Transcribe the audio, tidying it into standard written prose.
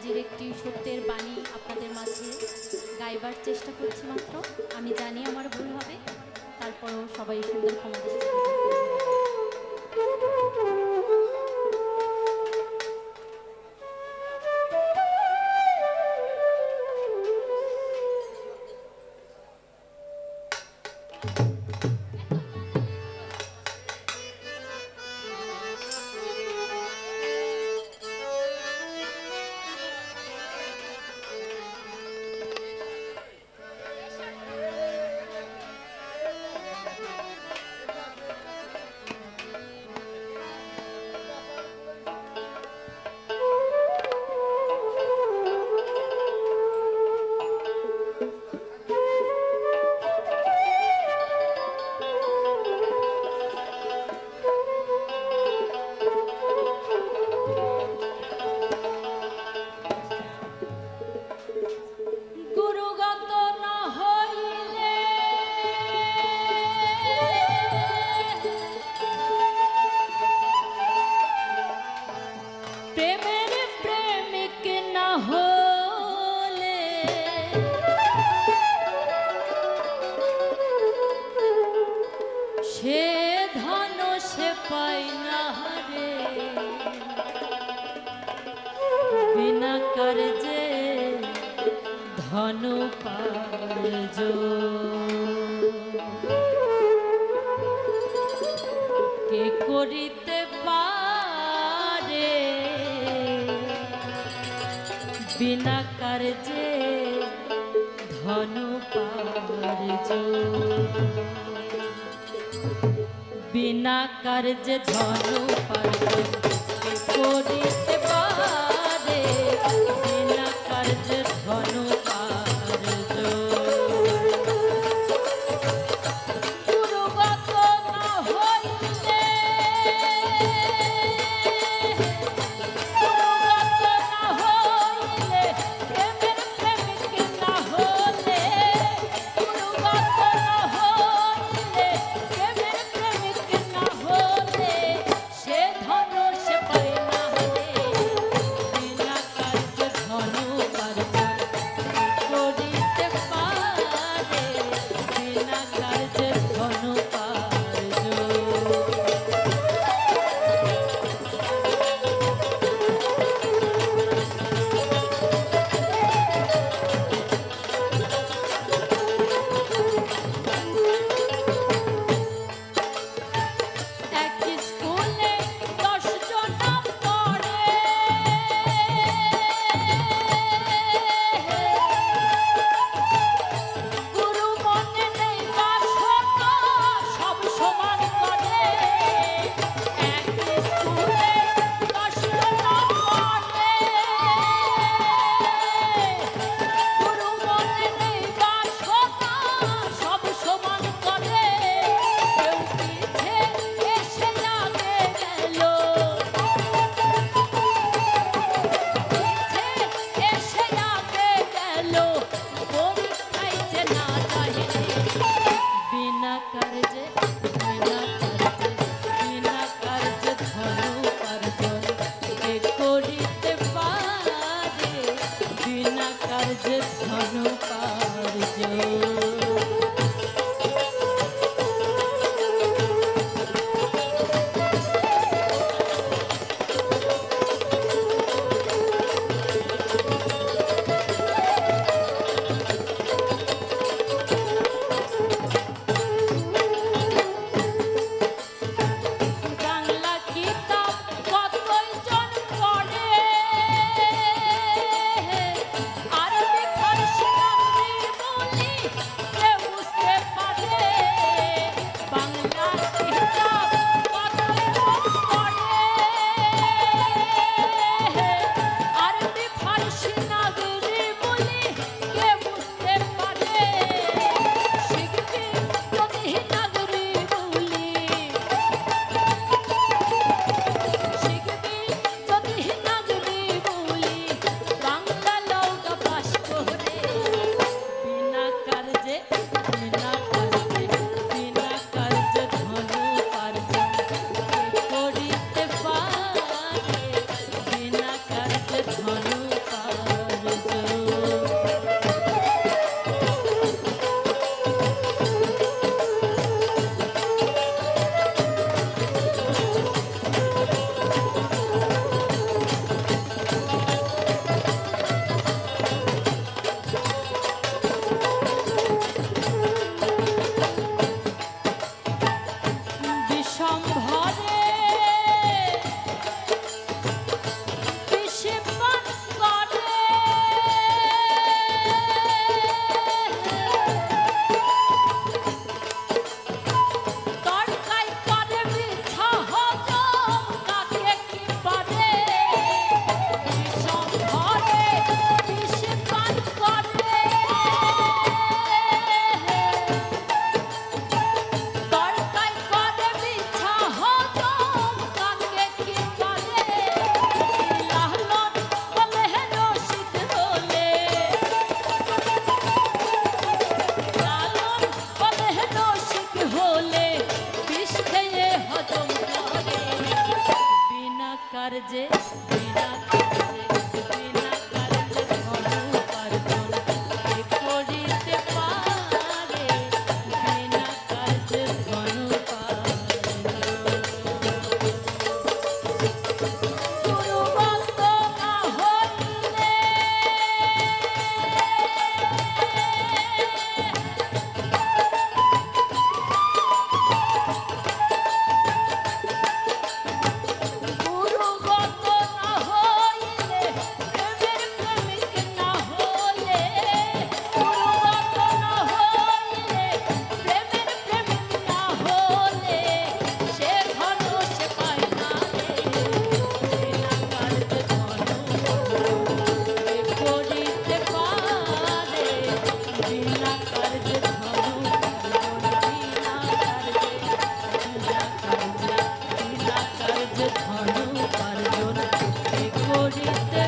আজির একটি সত্যের বাণী আপনাদের মাঝে গাইবার চেষ্টা করছি মাত্র। আমি জানি আমার ভুল হবে, তারপরও সবাই সুন্দর ক্ষমা দৃষ্টিতে সে ধন সে পায় না রে, বিনা কার্যে ধন পার্য। কে করিতে পারে বিনা কার্যে ধন পার্য, বিনা কার্যে ধন পার্য কে করিতে পারে বিনা কার্যে ধন পার্য। গুরুগত না হইলে, গুরুগত না হইলে প্রেমের প্রেমিক না হলে, গুরুগত না হইলে প্রেমের প্রেমিক না হলে সে ধন সে পায় না রে, সম্ভরে বিষে পান করে তরকাই করে মিঠা হজম কাকে কি পারে সম্ভরে বিষে পান করে তরকাই করে মিঠা হজম কাকে কি পারে লালন বলে রসিদ হলে লালন বলে রসিক হলে বিষ খেয়ে হজম করে বিনা কার্যে বিনা কার্যে বিনা কার্যে ধন উপার্জন কে করিতে পারে বিনা কার্যে ধন উপার্জন গুরুবন্দ না হইলে গুরুবন্দ না হইলে প্রেমের প্রেমিক না হলে গুরুবন্দ না হইলে প্রেমের প্রেমিক না হলে সে ধন সে পায় না রে বিনা কার্যে ধন কে করিতে পারে বিনা কার্যে ধন বিনা কার্যে বিনা কার্যে বিনা কার্যে ধন উপার্জন কে করিতে